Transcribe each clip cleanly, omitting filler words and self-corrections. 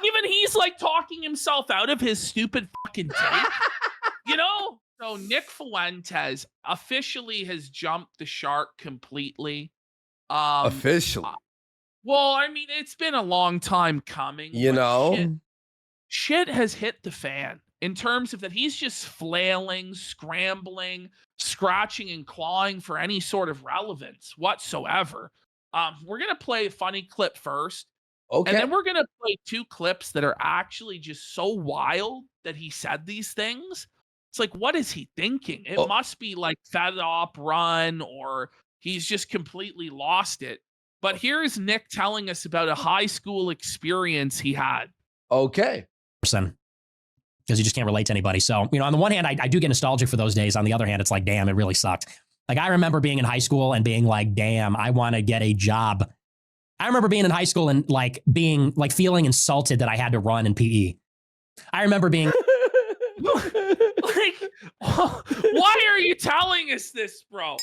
Even he's like talking himself out of his stupid fucking take, you know? So Nick Fuentes officially has jumped the shark completely. Officially. Well, I mean, it's been a long time coming. You but know? shit has hit the fan in terms of that he's just flailing, scrambling, scratching and clawing for any sort of relevance whatsoever. We're gonna play a funny clip first, and Okay. then we're gonna play 2 clips that are actually just so wild that he said these things. It's like, what is he thinking? It Oh. must be like fed up run, or he's just completely lost it. But here's Nick telling us about a high school experience he had. Okay. Person, because you just can't relate to anybody. So, you know, on the one hand, I do get nostalgic for those days. On the other hand, it's like, damn, it really sucked. Like, I remember being in high school and being like, damn, I want to get a job. I remember being in high school and like being like feeling insulted that I had to run in PE. I remember being like, why are you telling us this, bro?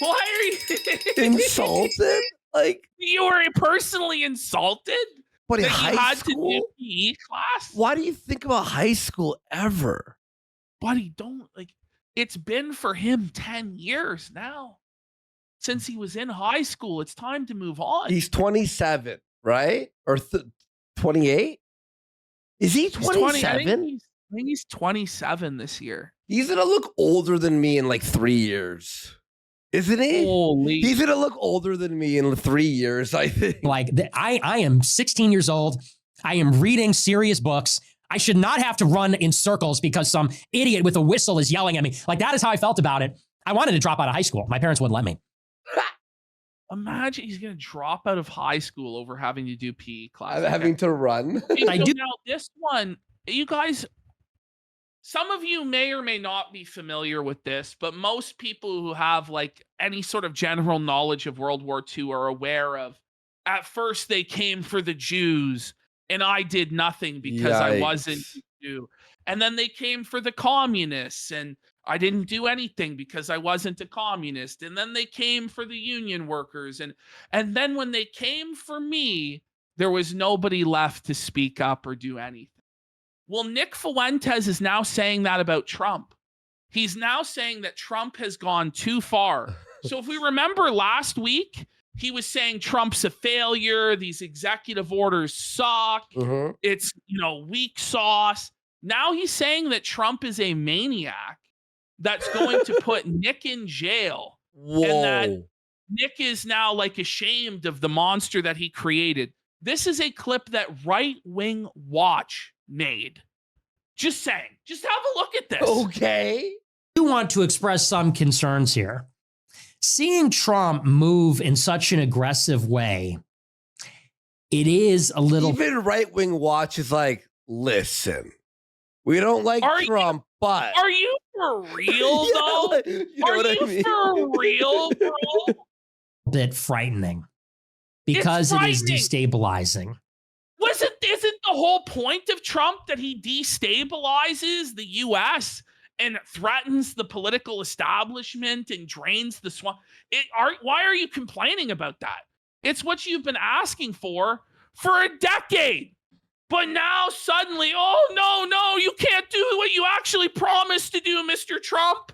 Why are you insulted? Like, you were personally insulted? but in that you high had school? to do PE class? Why do you think about high school ever? Buddy, don't like it's been for him 10 years now. Since he was in high school, it's time to move on. He's 27, right? Or 28? Is he 27? I think he's 27 this year. He's going to look older than me in like 3 years. Isn't he? Holy. He's going to look older than me in 3 years, I think. like, I am 16 years old. I am reading serious books. I should not have to run in circles because some idiot with a whistle is yelling at me. Like, that is how I felt about it. I wanted to drop out of high school. My parents wouldn't let me. Imagine he's going to drop out of high school over having to do PE class. I'm having to run. I do. Now, this one, you guys, some of you may or may not be familiar with this, but most people who have like any sort of general knowledge of World War II are aware of, at first they came for the Jews and I did nothing because I wasn't a Jew. And then they came for the communists and I didn't do anything because I wasn't a communist. And then they came for the union workers. And then when they came for me, there was nobody left to speak up or do anything. Well, Nick Fuentes is now saying that about Trump. He's now saying that Trump has gone too far. So if we remember last week, he was saying Trump's a failure. These executive orders suck. Mm-hmm. It's, weak sauce. Now he's saying that Trump is a maniac that's going to put Nick in jail. Whoa. And that Nick is now like ashamed of the monster that he created. This is a clip that Right Wing Watch made. Just saying. Just have a look at this. Okay. I do want to express some concerns here. Seeing Trump move in such an aggressive way, it is a little... Even Right Wing Watch is like, listen, we don't like Trump, but... Are you for real, though? Are you for real, bro? Bit frightening. Because it is destabilizing. Isn't the whole point of Trump that he destabilizes the U.S. and threatens the political establishment and drains the swamp? Why are you complaining about that? It's what you've been asking for a decade. But now suddenly, oh, no, you can't do what you actually promised to do, Mr. Trump.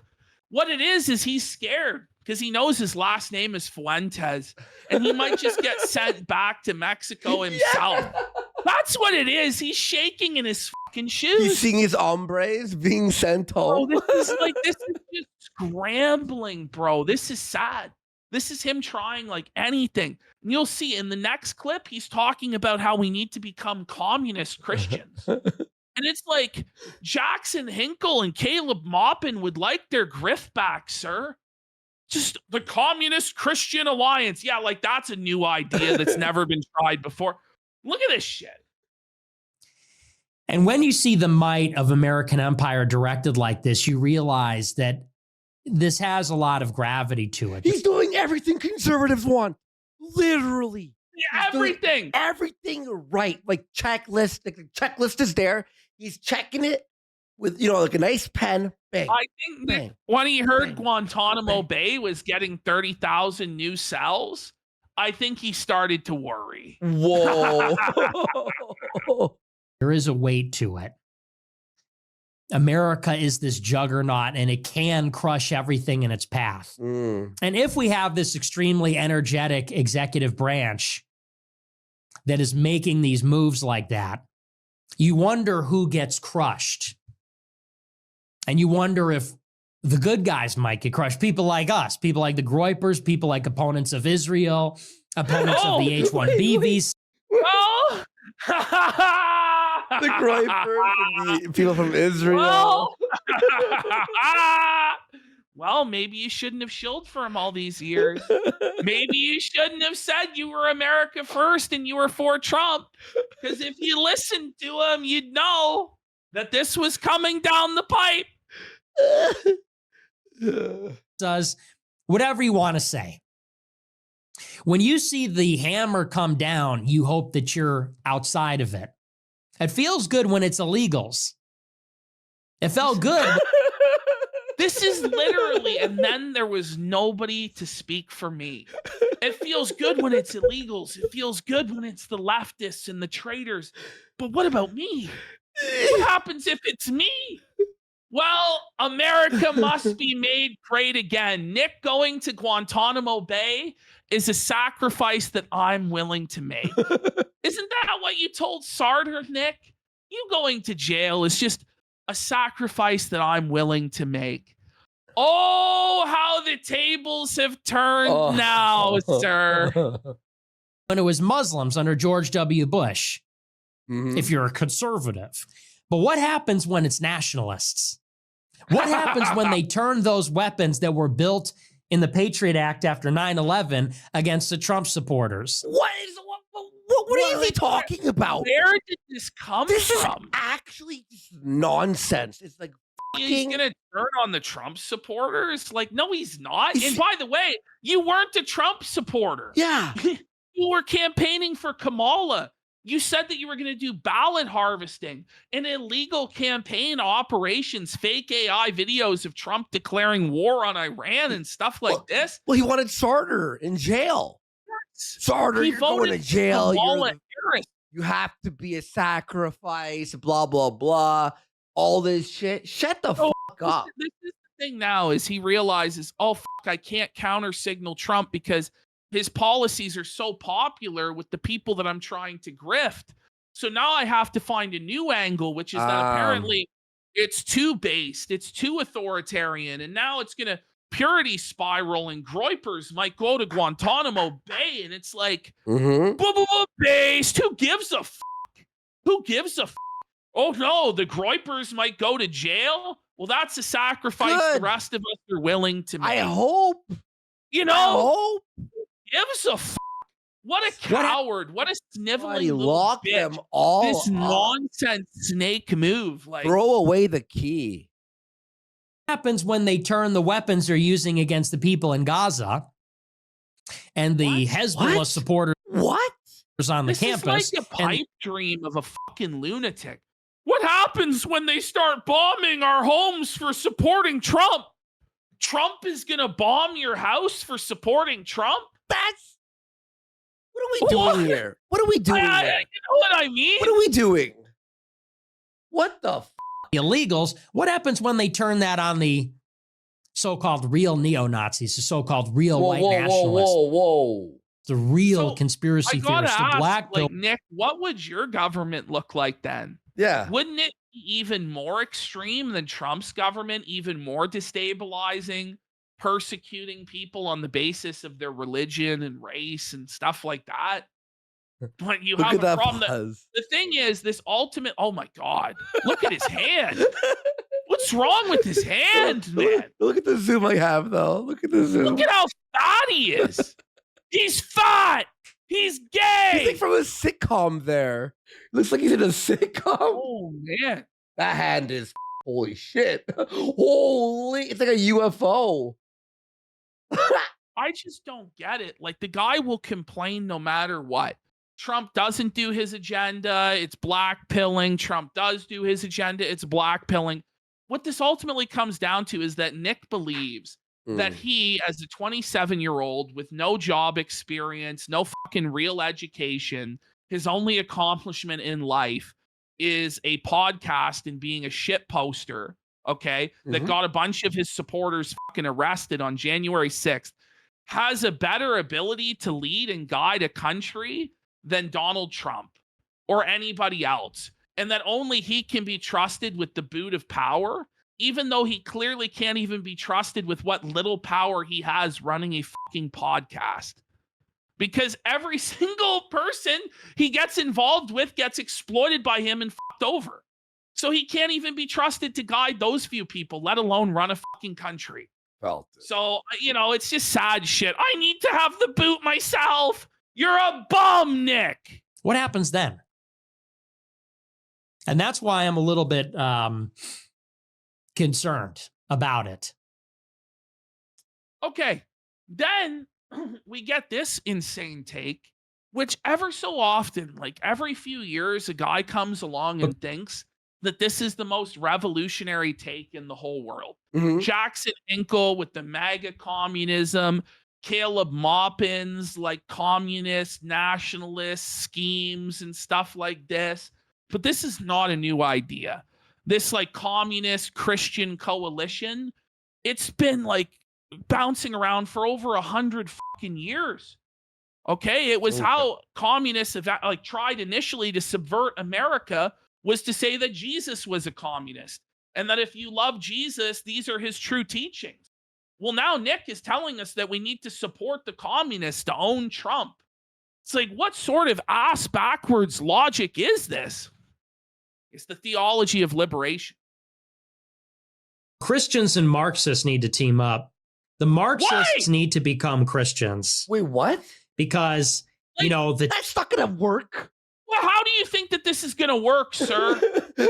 What it is he's scared because he knows his last name is Fuentes and he might just get sent back to Mexico himself. Yeah. That's what it is. He's shaking in his fucking shoes. He's seeing his hombres being sent home. Bro, this is just scrambling, bro. This is sad. This is him trying like anything. And you'll see in the next clip, he's talking about how we need to become communist Christians. And it's like Jackson Hinkle and Caleb Maupin would like their grift back, sir. Just the Communist Christian Alliance. Yeah, like that's a new idea that's never been tried before. Look at this shit. And when you see the might of American empire directed like this, you realize that this has a lot of gravity to it. He's doing everything conservatives want. Literally. Yeah, everything. Everything right. Like checklist. Like the checklist is there. He's checking it with, like a nice pen. Bang. I think that when he heard Guantanamo Bay was getting 30,000 new cells, I think he started to worry. Whoa. There is a weight to it. America is this juggernaut and it can crush everything in its path. And if we have this extremely energetic executive branch that is making these moves like that, you wonder who gets crushed. And you wonder if the good guys might get crushed. People like us, people like the Groypers, people like opponents of Israel, opponents of the H-1B visa. Oh! The Groypers and the people from Israel. Well, well, maybe you shouldn't have shilled for him all these years. Maybe you shouldn't have said you were America first and you were for Trump. Because if you listened to him, you'd know that this was coming down the pipe. Does whatever you want to say. When you see the hammer come down, you hope that you're outside of it. It feels good when it's illegals. It felt good. This is literally, and then there was nobody to speak for me. It feels good when it's illegals. It feels good when it's the leftists and the traitors. But what about me? What happens if it's me? Well, America must be made great again. Nick going to Guantanamo Bay is a sacrifice that I'm willing to make. Isn't that what you told Sarter, Nick? You going to jail is just a sacrifice that I'm willing to make. Oh, how the tables have turned now, sir. When it was Muslims under George W. Bush, if you're a conservative. But what happens when it's nationalists? What happens when they turn those weapons that were built in the Patriot Act after 9/11 against the Trump supporters? What is he talking about? Where did this come This is from? actually just nonsense. It's like He's gonna turn on the Trump supporters? Like, no, he's not. And by the way, you weren't a Trump supporter. yeah. You were campaigning for Kamala. You said that you were going to do ballot harvesting and illegal campaign operations, fake AI videos of Trump declaring war on Iran and stuff like this. Well, he wanted Sarter in jail. Sarter, He you're going to voted jail. Kamala Harris. You have to be a sacrifice, blah, blah, blah. All this shit. Shut the fuck up. This is the thing now is he realizes, oh, fuck, I can't counter signal Trump because his policies are so popular with the people that I'm trying to grift. So now I have to find a new angle, which is that apparently it's too based, it's too authoritarian, and now it's going to purity spiral and Groypers might go to Guantanamo Bay. And it's like, based. Who gives a fuck? Who gives a fuck? Oh no, the Groypers might go to jail? Well, that's a sacrifice the rest of us are willing to make. I hope. You know? I hope. Gives a fuck. What a coward. What a sniveling little lock bitch. them all This up. nonsense snake move. Like, Throw away the key. What happens when they turn the weapons they're using against the people in Gaza and the Hezbollah supporters on the campus? This is like a pipe dream of a fucking lunatic. What happens when they start bombing our homes for supporting Trump? Trump is going to bomb your house for supporting Trump? That's what are we doing here? What are we doing here? You know what I mean? What are we doing? What the illegals? What happens when they turn that on the so-called real neo-Nazis, the so-called real white nationalists? Whoa. The real conspiracy theorists, the black like, Nick, what would your government look like then? Yeah. Wouldn't it be even more extreme than Trump's government, even more destabilizing, persecuting people on the basis of their religion and race and stuff like that? But you have a problem. The thing is, this ultimate, oh my God, look at his hand. What's wrong with his hand, man? Look at the zoom I have, though. Look at the zoom. Look at how fat he is. He's fat. He's gay. He's like from a sitcom there. Looks like he's in a sitcom. Oh, man. That hand is holy shit. Holy, it's like a UFO. I just don't get it. Like, the guy will complain no matter what. Trump doesn't do his agenda, it's black pilling. Trump does do his agenda, it's black pilling. What this ultimately comes down to is that Nick believes that he, as a 27-year-old with no job experience, no fucking real education, his only accomplishment in life is a podcast and being a shit poster, okay, that Mhm. got a bunch of his supporters fucking arrested on January 6th, has a better ability to lead and guide a country than Donald Trump or anybody else, and that only he can be trusted with the boot of power, even though he clearly can't even be trusted with what little power he has running a fucking podcast. Because every single person he gets involved with gets exploited by him and fucked over. So he can't even be trusted to guide those few people, let alone run a fucking country. Felt it. So, it's just sad shit. I need to have the boot myself. You're a bum, Nick. What happens then? And that's why I'm a little bit concerned about it. Okay. Then we get this insane take, which ever so often, like every few years, a guy comes along and thinks that this is the most revolutionary take in the whole world. Mhm. Jackson Hinkle with the MAGA communism, Caleb Maupin's like communist, nationalist schemes and stuff like this. But this is not a new idea. This like communist Christian coalition, it's been like bouncing around for over 100 fucking years. Okay, it was Okay. how communists have like tried initially to subvert America, was to say that Jesus was a communist and that if you love Jesus, these are his true teachings. Well, now Nick is telling us that we need to support the communists to own Trump. It's like, what sort of ass backwards logic is this? It's the theology of liberation. Christians and Marxists need to team up. The Marxists need to become Christians Wait, what? because, Like, That's not gonna work. Well, how do you think that this is going to work, sir? Sir!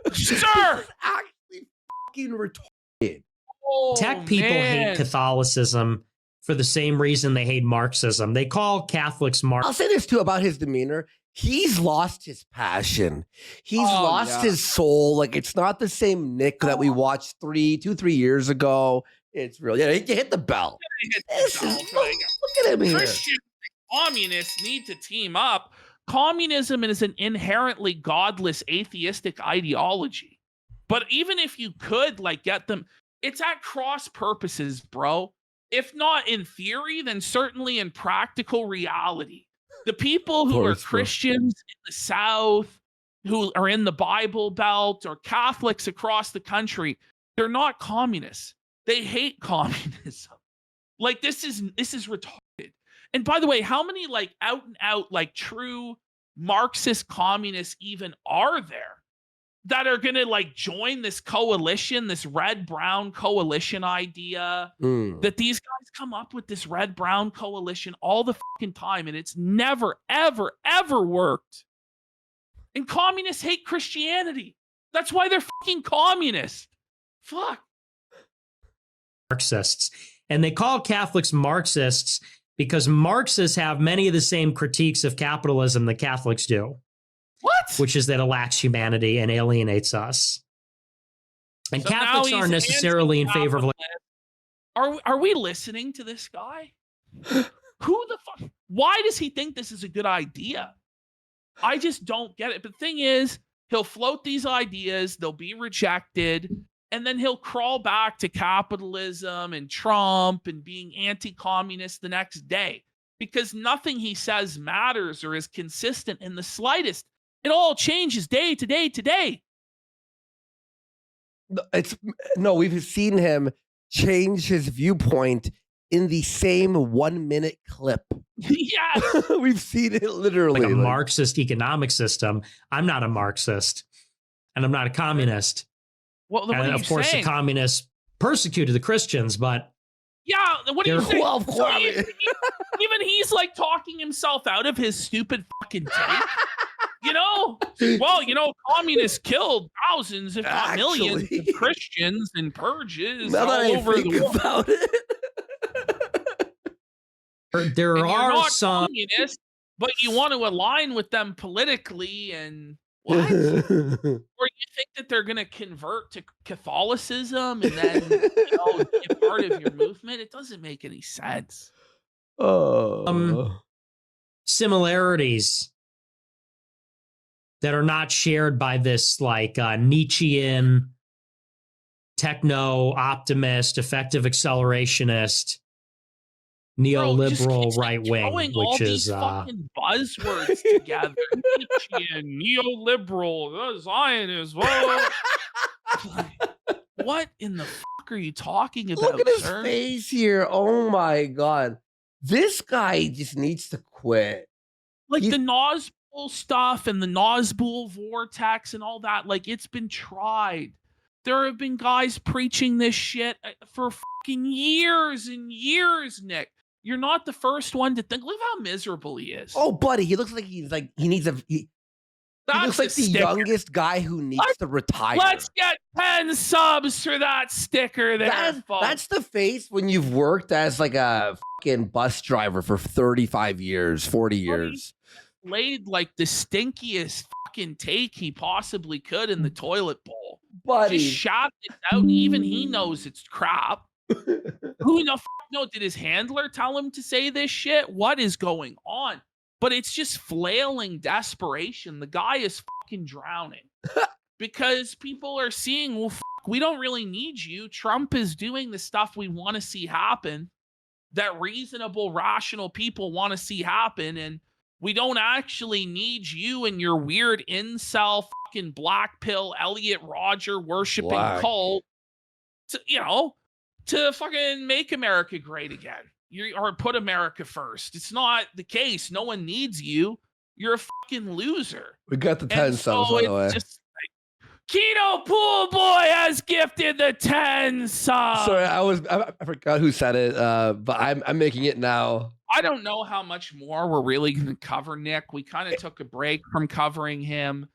This is actually fucking retarded. Oh, tech people man. hate Catholicism for the same reason they hate Marxism. They call Catholics I'll say this too about his demeanor. He's lost his passion. He's lost his soul. Like, it's not the same Nick that we watched 3 years ago. It's real. Yeah, you hit the bell. Look at him here. Christians and communists need to team up. Communism is an inherently godless, atheistic ideology. But even if you could like get them, it's at cross purposes, bro. If not in theory, then certainly in practical reality. The people who are Christians in the South, who are in the Bible Belt, or Catholics across the country, they're not communists. They hate communism. Like, this is retarded. And by the way, how many like out and out like true Marxist communists even are there that are going to like join this coalition, this red-brown coalition idea? That these guys come up with this red-brown coalition all the fucking time, and it's never, ever, ever worked. And communists hate Christianity. That's why they're fucking communists. Fuck. Marxists. And they call Catholics Marxists because Marxists have many of the same critiques of capitalism that Catholics do. What? Which is that it lacks humanity and alienates us. And So Catholics now aren't he's necessarily in favor of... Are we listening to this guy? Who the fuck? Why does he think this is a good idea? I just don't get it. But the thing is, he'll float these ideas, they'll be rejected, and then he'll crawl back to capitalism and Trump and being anti-communist the next day, because nothing he says matters or is consistent in the slightest. It all changes day to day to day. We've seen him change his viewpoint in the same 1 minute clip. Yes. We've seen it literally. Like a Marxist economic system. I'm not a Marxist, and I'm not a communist. Well, then what and are of you course, saying? the communists persecuted the Christians, but Yeah, what do you think? Well, of course. So even he's like talking himself out of his stupid fucking take. Communists killed thousands, if not millions, of Christians and purges Now all that I over the think world. about it. there And you're are not some... communists, but you want to align with them politically, and what? Or you think that they're going to convert to Catholicism and then be a part of your movement? It doesn't make any sense. Oh. Similarities that are not shared by this like Nietzschean techno optimist, effective accelerationist, Bro, just neoliberal keeps like right wing, throwing all which these is fucking buzzwords together. Nietzschean, neoliberal, Zionist. Whoa. What in the fuck are you talking Look about, at his sir? face here. Oh my god. This guy just needs to quit. Like He's the Nazgul stuff and the Nazgul vortex and all that, like it's been tried. There have been guys preaching this shit for fucking years and years, Nick. You're not the first one to think. Look how miserable he is. oh buddy, he looks like he needs he looks That's a like the sticker. youngest guy who needs Let's, to retire. let's get 10 subs for that sticker there, folks. That's the face when you've worked as like a fucking bus driver for 35 years, 40 years. Laid like the stinkiest fucking take he possibly could in the toilet bowl. Buddy. Just shoved it out. Even he knows it's crap. Who the fuck no? Did his handler tell him to say this shit? What is going on? But it's just flailing desperation. The guy is fucking drowning because people are seeing, well, fuck, we don't really need you. Trump is doing the stuff we want to see happen, that reasonable, rational people want to see happen. And we don't actually need you and your weird incel fucking black pill Elliot Rodger worshiping cult to, to fucking make America great again. Or put America first. It's not the case. No one needs you. You're a fucking loser. We got the 10 subs, by the way. Just like, Keto Pool Boy has gifted the 10 subs. Sorry, I forgot who said it, but I'm making it now. I don't know how much more we're really going to cover Nick. We kind of took a break from covering him.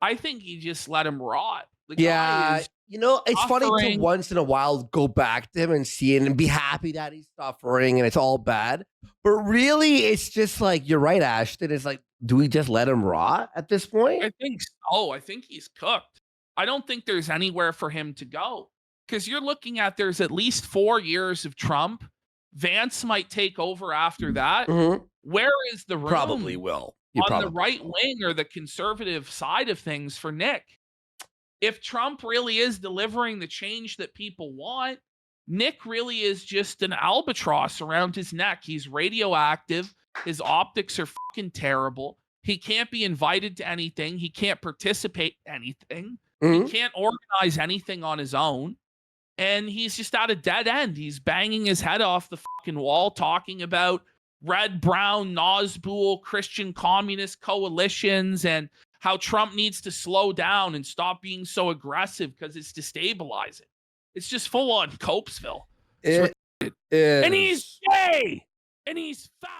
I think you just let him rot. The guy is it's funny to once in a while go back to him and see it and be happy that he's suffering and it's all bad. But really, it's just like, you're right, Ashton. It's like, do we just let him rot at this point? I think so. I think he's cooked. I don't think there's anywhere for him to go because you're looking at there's at least 4 years of Trump. Vance might take over after that. Mm-hmm. Where is the room? Probably will. The right wing or the conservative side of things for Nick. If Trump really is delivering the change that people want, Nick really is just an albatross around his neck. He's radioactive. His optics are fucking terrible. He can't be invited to anything. He can't participate in anything. Mm-hmm. He can't organize anything on his own. And he's just at a dead end. He's banging his head off the fucking wall talking about red, brown, Nazgul, Christian communist coalitions and how Trump needs to slow down and stop being so aggressive because it's destabilizing. It's just full on Copesville. It is. And he's gay. And he's fat.